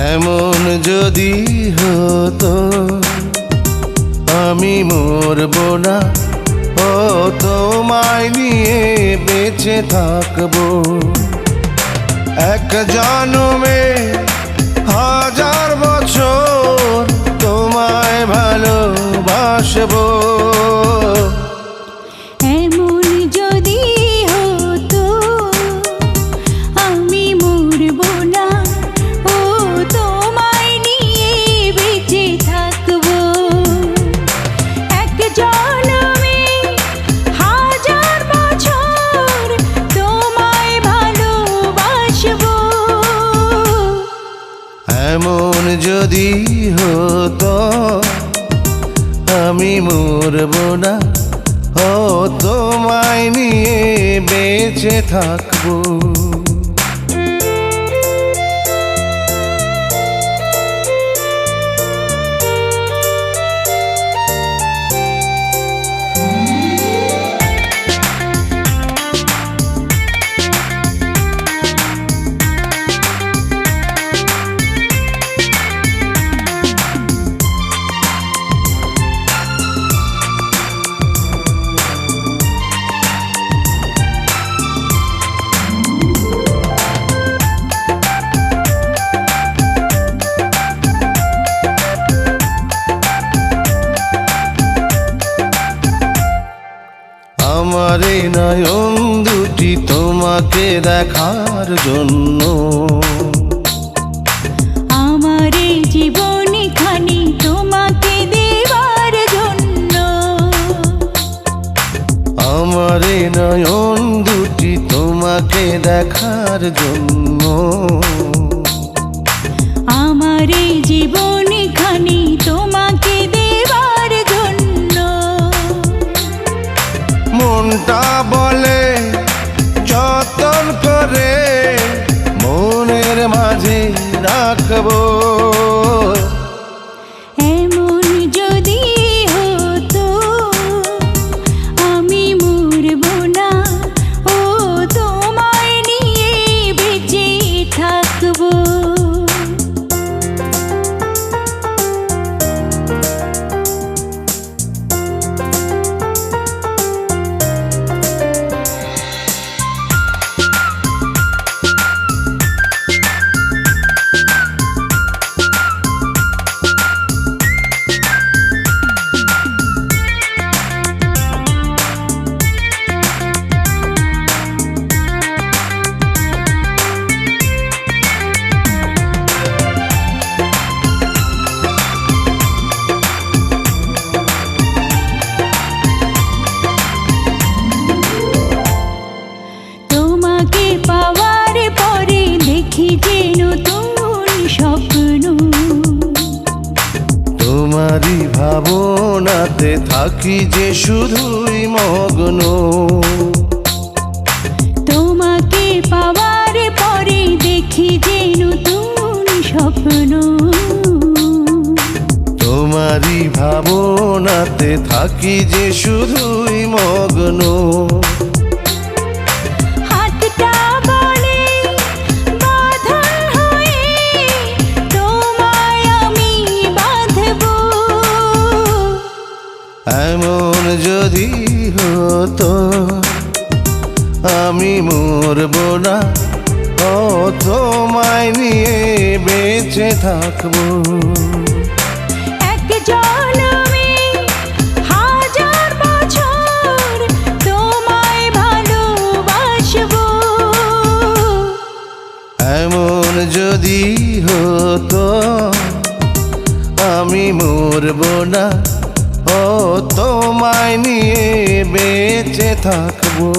এমন যদি হতো আমি মরব না, ও তোমায় নিয়ে বেঁচে থাকবো। এক জন্মে হাজার বছর তোমায় ভালোবাসবো। এমন যদি হতো আমি মরব না, ও তোমায় নিয়ে বেঁচে থাকবো। এক জন্মে হাজার বছর তোমায় ভালোবাসবো। এমন যদি হতো আমি মরব না, ও তোমায় নিয়ে বেঁচে থাকবো। আমার এই নয়ন দুটি তোমাকে দেখার জন্য, আমার এই জীবন খানি তোমাকে দেবার জন্য। আমার এই নয়ন দুটি তোমাকে দেখার জন্য। আমার এই জীবন খানি তোমাকে দেবার জন্য। মনটা বলে যতন করে মনের মাঝে রাখবো। এমন যদি হতো আমি মরব না, ও তোমায় নিয়ে বেঁচে থাকবো। তোমাকে পাওয়ার পরে দেখি যে নতুন স্বপ্ন। তোমারই ভাবনাতে থাকি যে শুধুই মগ্ন। তোমাকে পাওয়ার পরে দেখি যে নতুন স্বপ্ন। তোমারই ভাবনাতে থাকি যে শুধুই মগ্ন। হাতটা বলে বাঁধন হয়ে তোমায় আমি বাঁধবো। এমন যদি হতো আমি মরব না, ও তোমায় নিয়ে বেঁচে থাকবো। এক জন্মে হাজার বছর তোমায় ভালোবাসবো। এমন যদি হতো আমি মরব না, ও তোমায় নিয়ে বেঁচে থাকবো।